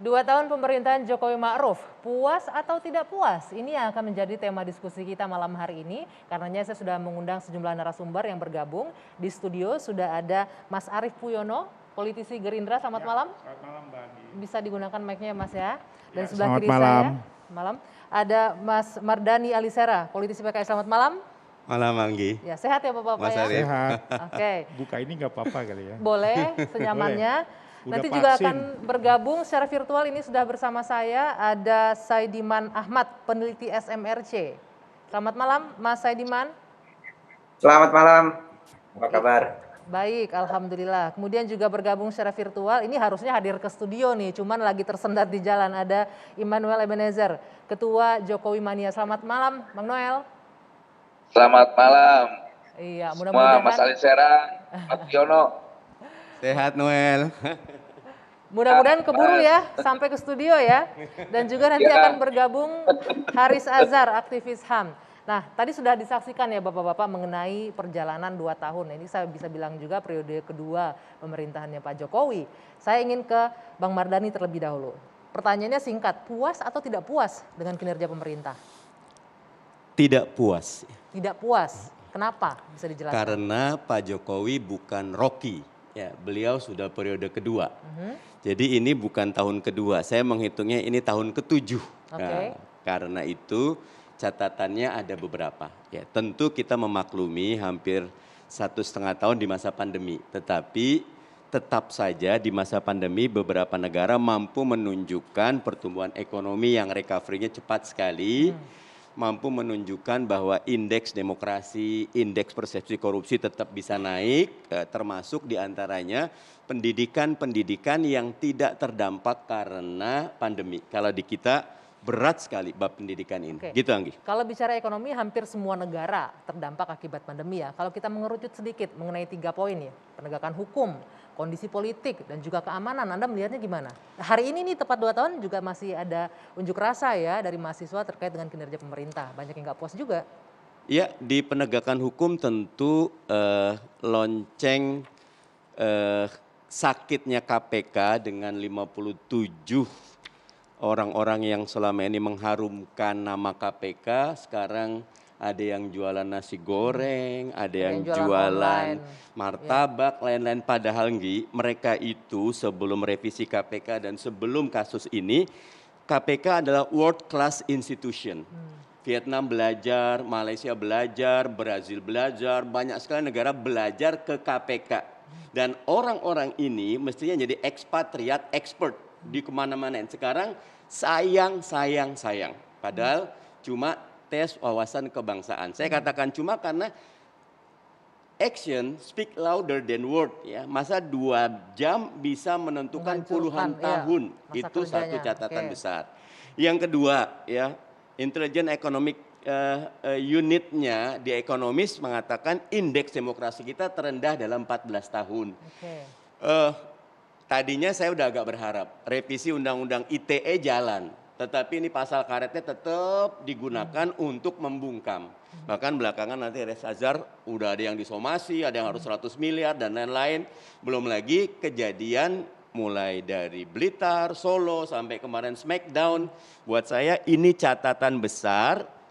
2 tahun pemerintahan Jokowi Ma'ruf, puas atau tidak puas? Ini yang akan menjadi tema diskusi kita malam hari ini. Karenanya saya sudah mengundang sejumlah narasumber yang bergabung. Di studio sudah ada Mas Arief Puyono, politisi Gerindra. Selamat malam. Selamat malam, Mbak Andi. Bisa digunakan mic-nya Mas ya. Dan Ya, sebelah selamat kiri malam. malam, ada Mas Mardhani Alisera, politisi PKS. Selamat malam. Malam, Anggi. Ya, sehat ya Bapak-Bapak Mas ya? Arief. Sehat. Oke. Buka ini nggak apa-apa kali ya. Boleh, senyamannya. Udah Nanti juga vaksin. akan bergabung secara virtual. Ini sudah bersama saya ada Saidiman Ahmad, peneliti SMRC. Selamat malam Mas Saidiman. Selamat malam, apa kabar? Baik, alhamdulillah. Kemudian juga bergabung secara virtual. Ini harusnya hadir ke studio nih, cuman lagi tersendat di jalan. Ada Immanuel Ebenezer, Ketua Jokowi Mania. Selamat malam, Bang Noel. Selamat malam. Iya, Semua mudah-mudahan Mas Alisera, Mas Yono. Sehat, Noel. mudah-mudahan keburu ya sampai ke studio ya. Dan juga nanti Ya. akan bergabung Haris Azhar, aktivis HAM. Nah, tadi sudah disaksikan ya Bapak-Bapak mengenai perjalanan 2 tahun. Ini saya bisa bilang juga periode kedua pemerintahannya Pak Jokowi. Saya ingin ke Bang Mardhani terlebih dahulu. Pertanyaannya singkat, puas atau tidak puas dengan kinerja pemerintah? Tidak puas. Tidak puas. Kenapa? Bisa dijelaskan? Karena Pak Jokowi bukan Rocky. Ya, beliau sudah periode kedua. Jadi ini bukan tahun kedua. Saya menghitungnya ini tahun ke-7. Oke. Karena itu catatannya ada beberapa. Ya, tentu kita memaklumi hampir 1,5 tahun di masa pandemi. Tetapi tetap saja di masa pandemi beberapa negara mampu menunjukkan pertumbuhan ekonomi yang recovery-nya cepat sekali. Mampu menunjukkan bahwa indeks demokrasi, indeks persepsi korupsi tetap bisa naik, termasuk diantaranya pendidikan-pendidikan yang tidak terdampak karena pandemi. Kalau di kita berat sekali bab pendidikan ini. Oke. Gitu, Anggi. Kalau bicara ekonomi, hampir semua negara terdampak akibat pandemi ya. Kalau kita mengerucut sedikit mengenai 3 poin ya, penegakan hukum, kondisi politik, dan juga keamanan, Anda melihatnya gimana? Hari ini nih tepat 2 tahun juga masih ada unjuk rasa ya dari mahasiswa terkait dengan kinerja pemerintah. Banyak yang nggak puas juga. Ya, di penegakan hukum tentu lonceng sakitnya KPK dengan 57 orang-orang yang selama ini mengharumkan nama KPK, sekarang ada yang jualan nasi goreng, ada yang jualan jualan online. martabak, lain-lain. Padahal Nggi, mereka itu sebelum revisi KPK dan sebelum kasus ini, KPK adalah world class institution. Vietnam belajar, Malaysia belajar, Brazil belajar, banyak sekali negara belajar ke KPK. Dan orang-orang ini mestinya jadi ekspatriat, expert di kemana-mana. Sekarang sayang. Padahal cuma tes wawasan kebangsaan. Saya katakan cuma karena action speak louder than word ya. Masa 2 jam bisa menentukan puluhan tahun. masa Itu satu kerjanya. catatan Oke. besar. Yang kedua ya, Intelligent Economic Unitnya di Ekonomis mengatakan indeks demokrasi kita terendah dalam 14 tahun. Oke. Tadinya saya udah agak berharap revisi Undang-Undang ITE jalan. Tetapi ini pasal karetnya tetap digunakan untuk membungkam. Bahkan belakangan nanti Haris Azhar udah ada yang disomasi, ada yang harus 100 miliar dan lain-lain. Belum lagi kejadian mulai dari Blitar, Solo sampai kemarin Smackdown. Buat saya ini catatan besar.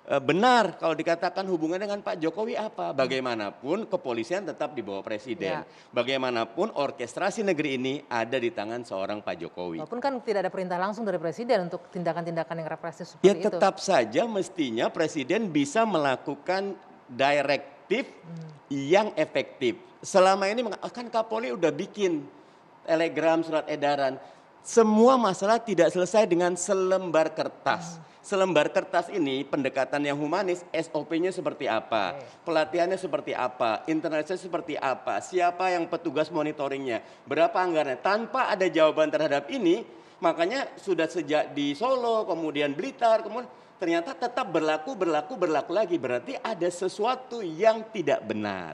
Benar kalau dikatakan hubungannya dengan Pak Jokowi apa? Bagaimanapun kepolisian tetap di bawah presiden. Bagaimanapun orkestrasi negeri ini ada di tangan seorang Pak Jokowi. Walaupun kan tidak ada perintah langsung dari presiden untuk tindakan-tindakan yang represif Ya seperti itu. tetap saja mestinya presiden bisa melakukan direktif yang efektif. Selama ini kan Kapolri udah bikin telegram, surat edaran. Semua masalah tidak selesai dengan selembar kertas. Selembar kertas ini pendekatan yang humanis, SOP-nya seperti apa, pelatihannya seperti apa, internalisasi seperti apa, siapa yang petugas monitoringnya, berapa anggarannya. Tanpa ada jawaban terhadap ini, makanya sudah sejak di Solo, kemudian Blitar, kemudian ternyata tetap berlaku lagi. Berarti ada sesuatu yang tidak benar.